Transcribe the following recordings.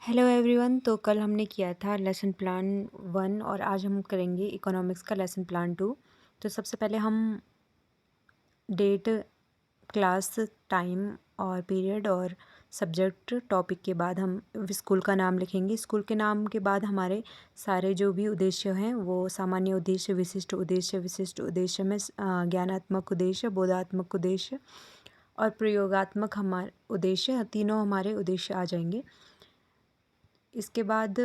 Hello everyone. तो कल हमने किया था लेसन प्लान 1 और आज हम करेंगे इकोनॉमिक्स का लेसन प्लान 2। तो सबसे पहले हम डेट, क्लास, टाइम और पीरियड और सब्जेक्ट टॉपिक के बाद हम स्कूल का नाम लिखेंगे। स्कूल के नाम के बाद हमारे सारे जो भी उद्देश्य हैं वो सामान्य उद्देश्य, विशिष्ट उद्देश्य में ज्ञानात्मक उद्देश्य, बोधात्मक उद्देश्य और प्रयोगात्मक हमारे उद्देश्य, तीनों हमारे उद्देश्य आ जाएंगे। इसके बाद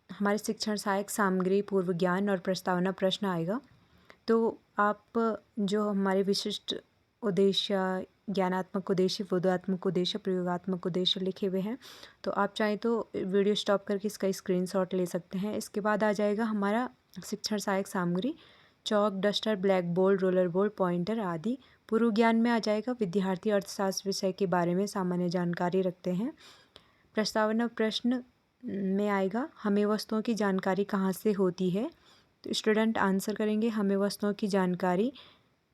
हमारे शिक्षण सहायक सामग्री, पूर्व ज्ञान और प्रस्तावना प्रश्न आएगा। तो आप जो हमारे विशिष्ट उद्देश्य, ज्ञानात्मक उद्देश्य, बोधात्मक उद्देश्य, प्रयोगात्मक उद्देश्य लिखे हुए हैं, तो आप चाहें तो वीडियो स्टॉप करके इसका स्क्रीनशॉट ले सकते हैं। इसके बाद आ जाएगा हमारा शिक्षण सहायक सामग्री, chalk, duster, black board, roller board, pointer आदि। पूर्व ज्ञान में आ जाएगा विद्यार्थी अर्थशास्त्र विषय के बारे में सामान्य जानकारी रखते हैं। प्रस्तावना प्रश्न में आएगा हमें वस्तुओं की जानकारी कहाँ से होती है। तो स्टूडेंट आंसर करेंगे हमें वस्तुओं की जानकारी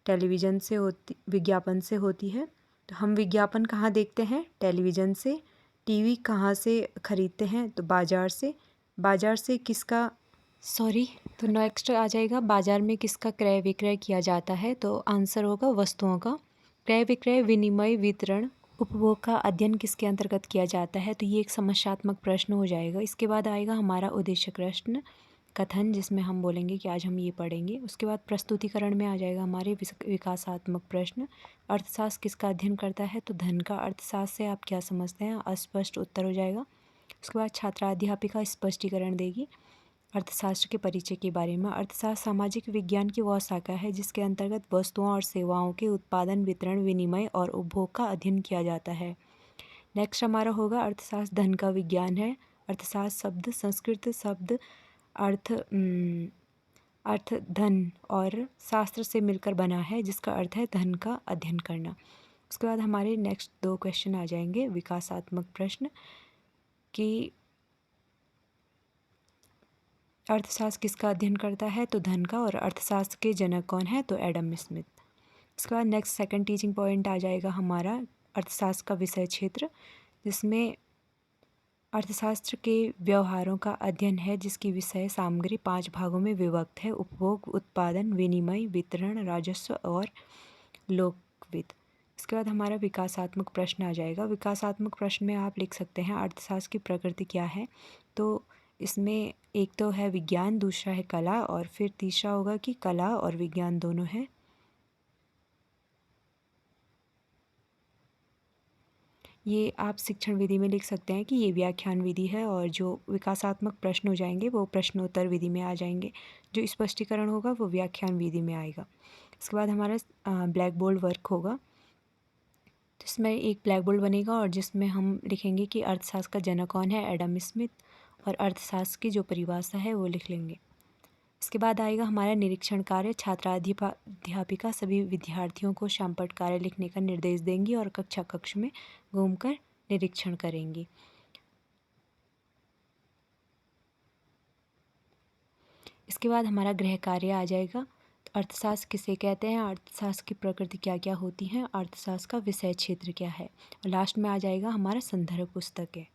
टेलीविज़न से होती, विज्ञापन से होती है। तो हम विज्ञापन कहाँ देखते हैं? टेलीविज़न से। टीवी कहाँ से खरीदते हैं? तो बाज़ार से। बाज़ार से किसका तो नेक्स्ट आ जाएगा बाज़ार में किसका क्रय विक्रय किया जाता है। तो आंसर होगा वस्तुओं का। क्रय विक्रय, विनिमय, वितरण, उपभोग का अध्ययन किसके अंतर्गत किया जाता है। तो ये एक समस्यात्मक प्रश्न हो जाएगा। इसके बाद आएगा हमारा उद्देश्य प्रश्न कथन, जिसमें हम बोलेंगे कि आज हम ये पढ़ेंगे। उसके बाद प्रस्तुतिकरण में आ जाएगा हमारे विकासात्मक प्रश्न। अर्थशास्त्र किसका अध्ययन करता है। तो धन का। अर्थशास्त्र से आप क्या समझते हैं? अस्पष्ट उत्तर हो जाएगा। उसके बाद छात्राध्यापिका स्पष्टीकरण देगी अर्थशास्त्र के परिचय के बारे में। अर्थशास्त्र सामाजिक विज्ञान की वह शाखा है जिसके अंतर्गत वस्तुओं और सेवाओं के उत्पादन, वितरण, विनिमय और उपभोग का अध्ययन किया जाता है। नेक्स्ट हमारा होगा अर्थशास्त्र धन का विज्ञान है। अर्थशास्त्र शब्द संस्कृत शब्द अर्थ धन और शास्त्र से मिलकर बना है, जिसका अर्थ है धन का अध्ययन करना। उसके बाद हमारे नेक्स्ट 2 क्वेश्चन आ जाएंगे विकासात्मक प्रश्न कि अर्थशास्त्र किसका अध्ययन करता है। तो धन का। और अर्थशास्त्र के जनक कौन है? तो एडम स्मिथ। इसके बाद नेक्स्ट सेकंड टीचिंग पॉइंट आ जाएगा हमारा अर्थशास्त्र का विषय क्षेत्र, जिसमें अर्थशास्त्र के व्यवहारों का अध्ययन है, जिसकी विषय सामग्री 5 भागों में विभक्त है। उपभोग, उत्पादन, विनिमय, वितरण, राजस्व और लोकवित्त। इसके बाद हमारा विकासात्मक प्रश्न आ जाएगा। विकासात्मक प्रश्न में आप लिख सकते हैं अर्थशास्त्र की प्रकृति क्या है। तो इसमें एक तो है विज्ञान, दूसरा है कला और फिर तीसरा होगा कि कला और विज्ञान दोनों है। ये आप शिक्षण विधि में लिख सकते हैं कि ये व्याख्यान विधि है और जो विकासात्मक प्रश्न हो जाएंगे वो प्रश्नोत्तर विधि में आ जाएंगे। जो स्पष्टीकरण होगा वो व्याख्यान विधि में आएगा। इसके बाद हमारा ब्लैक बोर्ड वर्क होगा, जिसमें एक ब्लैक बोर्ड बनेगा और जिसमें हम लिखेंगे कि अर्थशास्त्र का जनक कौन है, एडम स्मिथ, और अर्थशास्त्र की जो परिभाषा है वो लिख लेंगे। इसके बाद आएगा हमारा निरीक्षण कार्य। अध्यापिका सभी विद्यार्थियों को शामपट कार्य लिखने का निर्देश देंगी और कक्ष में घूमकर निरीक्षण करेंगी। इसके बाद हमारा गृह कार्य आ जाएगा। अर्थशास्त्र किसे कहते हैं, अर्थशास्त्र की प्रकृति क्या क्या होती है, अर्थशास्त्र का विषय क्षेत्र क्या है, और लास्ट में आ जाएगा हमारा संदर्भ पुस्तक है।